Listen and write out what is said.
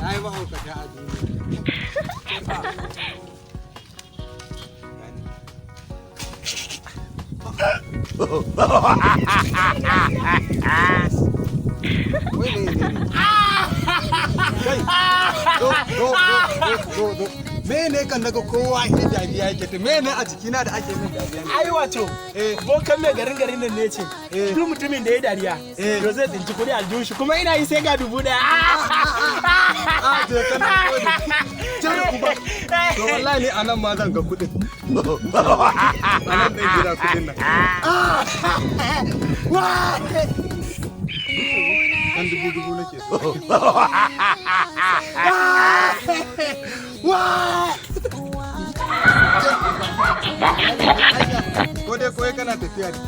ai ba hauka ta a duniya wai ne kai do mene kan daga kowa shi dariya yake to mene a jikina da ake min dariya ai wato bokan mai garin nan ne ce duk mutumin da ya dariya to zai tsinci kudi aljihun shi kuma ina yi sai ga 1000 je kana kodi jar uba to wallahi ni anan ma zan ga kudin anan zan jira kudin nan kan dubu nake so ko dai kana tafiya ne